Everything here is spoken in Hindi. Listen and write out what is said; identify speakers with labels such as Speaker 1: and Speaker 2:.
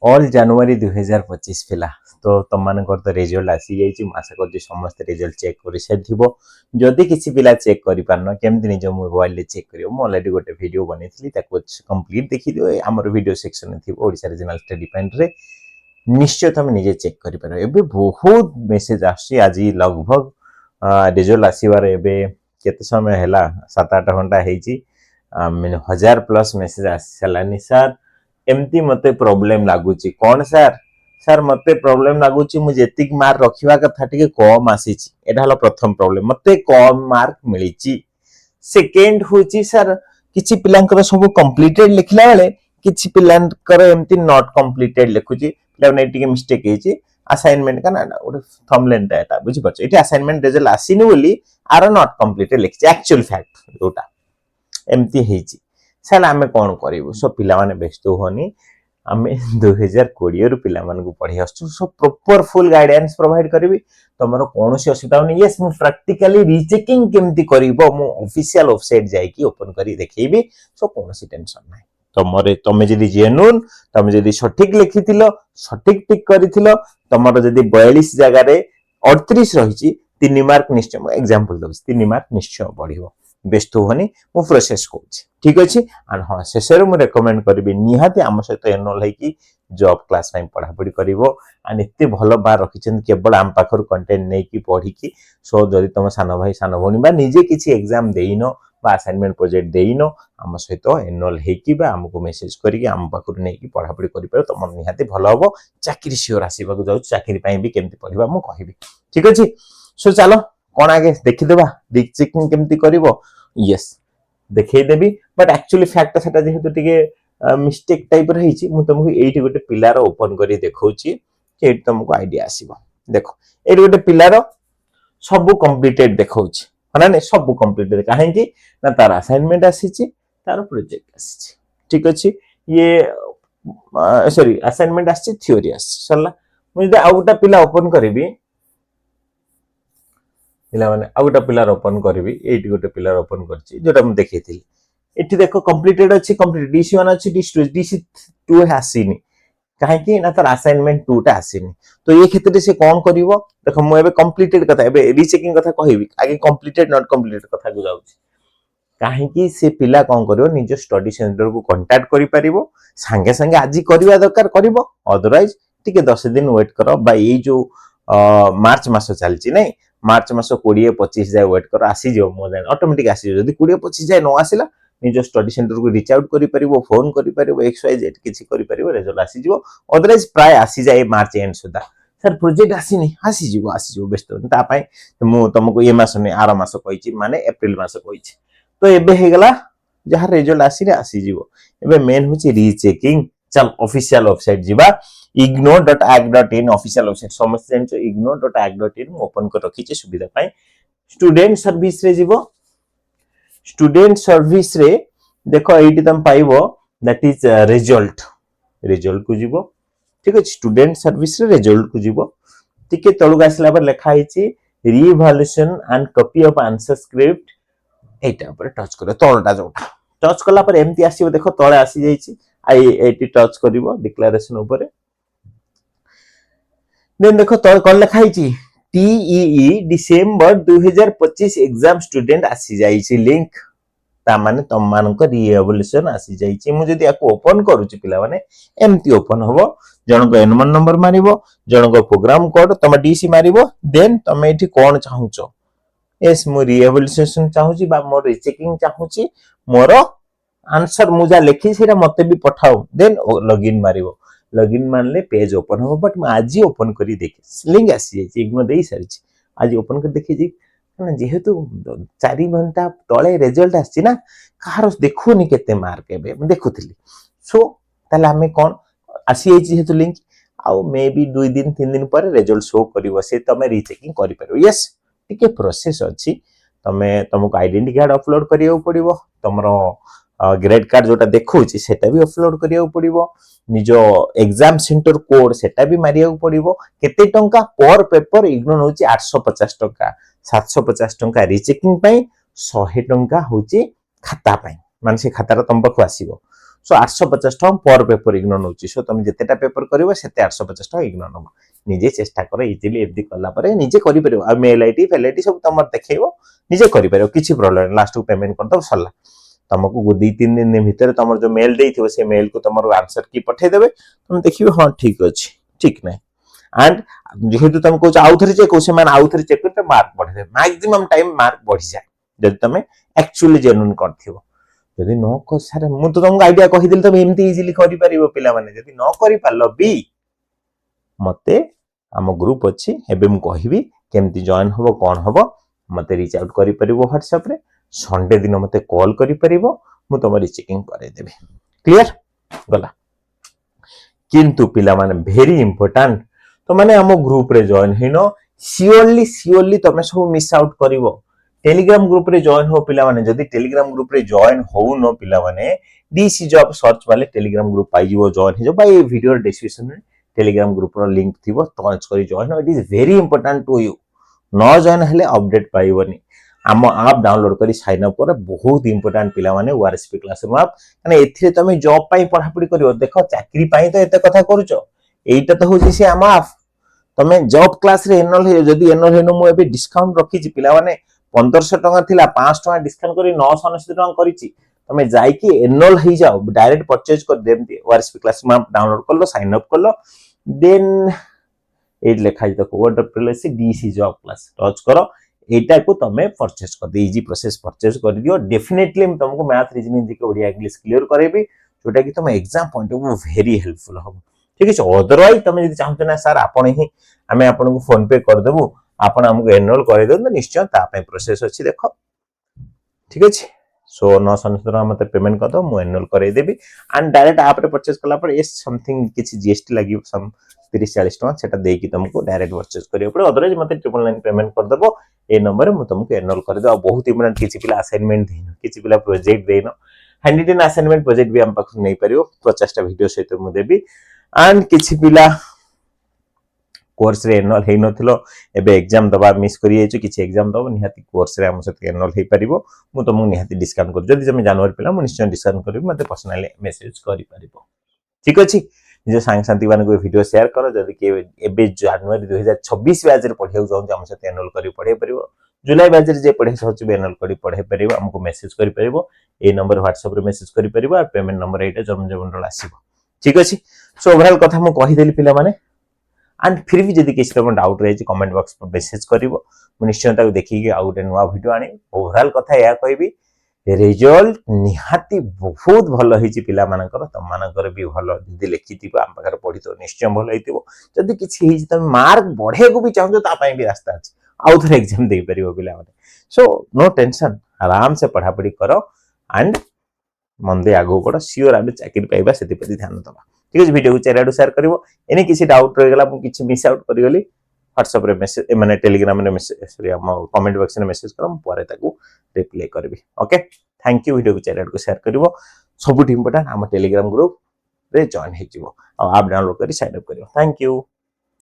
Speaker 1: ऑल जनवरी 2025 पिला तो तुम मान तो रिजल्ट आसी जाइए आशा कर समस्त रिजल्ट चेक कर सारी जदि किसी पिला चेक कर पारन केमती निज मोबाइल चेक कर अलरेडी गोटे वीडियो बनी कंप्लीट देखी दियो आमर वीडियो सेक्शन में थी ओडिशा रीजनल स्टडी पॉइंट रे निश्चय तुम निजे चेक कर पार एबे बहुत मेसेज आसी आज लगभग रिजल्ट आसबार एवं केते समय है 7-8 घंटा मैंने 1000 प्लस मेसेज आसी सारानी सर एमती मते प्रॉब्लम लागुची कौन सर सर मते प्रॉब्लम लागुची मु जेतिक मार्क रखिवा कथा टिके कम आसीची एटा हला प्रथम प्रॉब्लम मते कम मार्क मिलिची सेकंड होची सर किछि पिलांकर सब कंप्लीटेड लिखला बेले किछि पिलांकर एमती नॉट कंप्लीटेड लिखुची पिला टिके मिस्टेक हेची असाइनमेंट का ना ओटे थंबनेल एटा बुझी परछ एटी असाइनमेंट रिजल्ट आसीनी बोली आर नॉट कंप्लीटेड लिखछि एक्चुअल फैक्ट जोटा एमती हेची सर आम कौन करूँ सब पिला माने व्यस्त होनी आम 2020 रु पिला मानकु पढ़ी आसु सब प्रॉपर फुल गाइडेंस प्रोवाइड करी तुम कौन असुविधा नहीं यस मु प्रैक्टिकली रीचेकिंग केमती करिवो मु ऑफिशियल वेबसाइट जाइकी ओपन करी देखैबी सो कौन टेंशन नाही तमरे तमे जदी जेन्युइन तमे जदी सठिक लिखिथिलो सठिक टिक करिथिलो तमरो जदी 42 जगह रे 38 रहिची 3 मार्क निश्चय एग्जांपल दउस 3 मार्क निश्चय बढ़िबो व्यस्त होनी मु प्रोसेस को ठीक अच्छे एंड हाँ शेष में मुझे रेकमेंड करी निहाती आम सहित एनरोल होगी जॉब क्लास पढ़ापढ़ी कर एंड एत भल बार रखिंट केवल आम पाखर कंटेंट नहीं पढ़ी सो जदि तुम सान भाई सान भौणी निजे किसी exam then assignment project then आम सहित एनरोल होमको मेसेज करके आम पाखर नहीं पढ़ापढ़ी कर तुम निहाती भल हम चाकरी सियोर आसवाक जाऊँ चाकरी भी केमती पढ़ा मुझे कहि ठीक अच्छे सो चलो कौन आगे देखीदेवा रीचेकिंग केमती करिवो यस देखैदेवी बट एक्चुअली फैक्ट सेटा जेहेतु टिके मिस्टेक टाइप रही मु तुमको एठी गोटे पिलार ओपन करी देखौची कि एठी तुमको आईडिया आसीबो देखो एठी गोटे पिलार सब कंप्लीटेड देखौची हना ने सब कंप्लीटेड काहे कि ना तार असाइनमेंट आसीची तार प्रोजेक्ट आसीची ठीक अछि ये सॉरी असाइनमेंट आसीची थ्योरी आसी सरला मु जे आ गोटा पिला ओपन करबी पिला माने आ गोटा पिलर ओपन करबी एठी गोटे पिलर ओपन करछि जोटा हम देखैथिली एठी देखो कंप्लीटेड अछि कंप्लीट DC1 अछि DC2 आसीनी काहे कि ना तर असाइनमेंट 2 टा आसीनी तो ये क्षेत्र से कोन करिवो देखो मु एबे कंप्लीटेड कथा एबे रीचेकिंग कथा कहिबी आगे कंप्लीटेड नॉट कंप्लीटेड कथा को जाउछि काहे कि से पिला कोन करिवो निज स्टडी सेंटर को कांटेक्ट करि परिवो संगे संगे आजि करिवा दरकार करिवो अदरवाइज टिके 10 दिन वेट करो बाय ए जो मार्च मास चलछि नै मार्च मास 20-25 जाए वेट कर आसी जो मो जान ऑटोमेटिक आसी जदी 20-25 जाए न आसिला निज स्टडी सेंटर को रीच आउट करि परिबो फोन करि परिबो XYZ किछि करि परिबो रिजल्ट आसी जिवो अदरवाइज प्राय आसी जाए मार्च एंड सुदा सर प्रोजेक्ट आसीनी आसी जिवो बेस्ट ता पई मु तुमको ये मास ने आर मास कहिछि माने अप्रैल मास कहिछि तो एबे हे गेला जहा रिजल्ट आसी जिवो एबे मेन होछि रीचेकिंग चल ऑफिशियल वेबसाइट जिबा ignore.ac.in ऑफिशियल वेबसाइट समस्त जानचो ignore.ac.in ओपन कर रखी सुविधा पाई स्टूडेंट सर्विस रे जीवो स्टूडेंट सर्विस रे देखो एटी तुम पाइबो दैट इज रिजल्ट को जीवो ठीक है स्टूडेंट सर्विस रे रिजल्ट को जीवो टिके तळुक आसला पर लिखा हिची revaluation and copy of answer script एटा पर टच करो तळटा जोटा टच कला पर एमती आसीबो देखो तळे आसी जाईची आई एटी टच करिवो डिक्लेरेशन ऊपर देन देखो तो कौन लिखा है TEE डिसेंबर 2025 एग्जाम स्टूडेंट आसी जाइछि लिंक ता माने तम मानक रिवैल्यूएशन आसी जाइछि मु जदी याको ओपन करूछि पिला माने एमती ओपन होबो जणको एनमन नंबर मारिबो जणको प्रोग्राम कोड तम DC मारिबो देन तम एठी कोन चाहूचो एस मु रिवैल्यूएशन चाहूछि बा मोर रीचेकिंग चाहूछि मोर आंसर मु जा लिखि सेरा मते भी पठाओ देन लॉगिन मारिबो लॉगिन मानले पेज ओपन हो बट आज ओपन करी देखि लिंक आसी जाई इग्नो देई सारी आज ओपन कर देखि जी ना जेहेतु 4 घंटा तळे रिजल्ट आसी ना कहार देखुनी केते मार्क एबे मैं देखुथिली सो ताले हमें कोन आसी जाई जेहेतु लिंक आउ मे बी 2 दिन 3 दिन पर रिजल्ट शो करिवो से तमे रीचेकिंग करि परबो यस टिके प्रोसेस अछि तमे तुमको आइडेंटिटी कार्ड अपलोड करियो पड़िवो तमरो ग्रेड कार्ड जोटा देखौछि सेटा भी अपलोड करियो पड़िवो निजो एग्जाम सेंटर कोड सेटा भी मारिया पड़िवो केते टंका पर पेपर इग्नो होछि 850 टंका 750 टंका रीचेकिंग पई 100 टंका होछि खाता पई माने से खाता तुम पाखु आसीबो सो 850 टका पर पेपर इग्नो नउची सो तुम जतेटा पेपर करिवो सेते 850 टका इग्नो नबो निजे चेष्टा कर इजीली एफडी कला परे निजे करि परिवो आ मेल आईडी फेल आईडी सब तमर देखैबो निजे करि परिवो किछि प्रॉब्लम लास्ट को पेमेंट कर दो सल्ला तुमको 2-3 दिन भीतर तुम जो मेल देथिबो से मेल को तुम आंसर की पठे देबे तुम देखिबो हां ठीक अछि ठीक नै एंड जेहेतु तुम को आउ थरे चेक से मान आउ थरे चेक करते मार्क बढ़े दे मैक्सिमम टाइम मार्क बढ़ी जाए जदि तुम एक्चुअली जेन्युइन करथिबो जदि न को सारे मु तो तुमको आईडिया कहि दिल तुम एमती इजीली करि परिबो पिला माने जदि न करि पालो बी मते आम ग्रुप अछि एबे मु कहिबी केमती जॉइन होबो कोन होबो मते रीच आउट करि परिबो WhatsApp रे संडे दिन मते कॉल करि परिबो मु तमरी चेकिंग करे देबे क्लियर गला किंतु पिला माने वेरी इंपोर्टेंट तो माने आम ग्रुप रे जॉइन हेनो सियोरली तमे सब मिस आउट करिवो टेलीग्राम ग्रुप रे जॉइन हो पिला माने जदी टेलीग्राम ग्रुप रे जॉइन हो नो पिला माने डीसी जॉब सर्च वाले टेलीग्राम ग्रुप पाई जीवो जॉइन हे जो भाई वीडियो डिस्क्रिप्शन में टेलीग्राम ग्रुप रो लिंक थिबो टच करी join it is very important to you न जॉइन हेले अपडेट पाइबोनी आम आप डाउनलोड करी साइन अप कर बहुत इंपोर्टेंट पिला माने ओआरएसपी क्लासरूम आप माने एथिरे तमे जॉब पाई पढा पढी करिवो देखो चाकरी पाई तो एते कथा करूचो एटा तो होची से आम आप तमे जॉब क्लास रे एनरोल हे जदी एनरोल हेनो मु एबे डिस्काउंट रखी छि पिला माने 1500 टका थिला 500 टका डिस्काउंट करी 990 टका करी छि तमे जाई कि एनरोल हे जाओ डायरेक्ट परचेज कर देमती ओआरएसपी क्लासरूम आप डाउनलोड कर लो साइन अप कर लो देन एट लेखा छि तो code place DC job class touch करो एटा को तमे परचेज कर दे इजी प्रोसेस परचेज कर दियो डेफिनेटली हम तुमको मैथ रीजनिंग जी को ओडिया इंग्लिश क्लियर करेबी जोटा कि तुम exam point of view very helpful हो ठीक है अदरवाइज तुम यदि चाहते ना सर आपण ही हमें आपन को फोन पे कर देबो आपण हमको एनरोल करे दो तो निश्चय ता पे प्रोसेस अछि देखो ठीक अछि सो 990 टका मते पेमेंट कर दो मु एनरोल करे देबी एंड डायरेक्ट आप रे परचेज कला पर ए समथिंग किछि जीएसटी लागि सम 30-40 टका सेटा देई कि तुमको डायरेक्ट परचेज करियो पड़े अदरवाइज मते 999 पेमेंट कर देबो ए नंबर मु तुमको एनरोल कर दो बहुत इंपोर्टेंट किछि पिला असाइनमेंट देनो किछि पिला प्रोजेक्ट देनो हैंडरिटन असाइनमेंट प्रोजेक्ट भी हम पाख नै परियो 50 टा वीडियो सहित मु देबी एंड किछि पिला कोर्स रे एनरोल हे नथिलो एबे एग्जाम दबा मिस करि जायछु किछि एग्जाम दबो निहाती कोर्स रे हम सते एनरोल हे परिबो मु तुमको निहाती डिस्काउंट कर जदि तुम जनवरी पिला मु निश्चय डिस्काउंट करबी मते पर्सनली मेसेज करि परिबो ठीक अछि निज सांग शांति बान को वीडियो शेयर करो जदि के एबे जनवरी 2026 बैच रे पढियो जाउ हम सते एनरोल करि पढे परिबो जुलाई बैच रे जे पढे सच एनरोल करि पढे परिबो हमको मेसेज करि परिबो ए नंबर WhatsApp रे मेसेज करि परिबो आ पेमेंट नंबर एटा जम जम आसीबो ठीक अछि सो ओवरऑल कथा मु कहि देली पिला माने एंड फिर भी जदि किसी तुम डाउट रही कमेंट बॉक्स पर मेसेज करिवो मु निश्चय ताको देखिके आ गोटे नुवा वीडियो आनी ओवरऑल कथा या कहबी रिजल्ट निहाती बहुत भलो हिची पिला मानकर तम मानकर भी भलो जदि लिखितिबो हम पाखर पढी तो निश्चय भलो हितिबो जदि किछि हिची तम मार्क बढ़े को भी चाहतो ता पई भी रास्ता अछि आउ थरे एग्जाम दे परिबो पिला माने सो नो टेंशन आराम से पढ़ा पढ़ी करो एंड मंदे आगो बड़ सियोर आबे चाकरी पाइबा सेति प्रति ध्यान दबा ठीक है वीडियो को चारियाडू शेयर करिवो एनी किसी डाउट रह गेला मु किछि मिस आउट करि गली WhatsApp रे मेसेज माने टेलीग्राम रे मेसेज सॉरी हम कमेंट बॉक्स रे मेसेज करम परे ताकू रिप्लाई करबी ओके थैंक यू वीडियो को चारियाडू शेयर करिवो सबुठ इंपोर्टेंट हम टेलीग्राम ग्रुप रे जॉइन हे जिवो आ आप डाउनलोड करी साइन अप करिवो थैंक यू।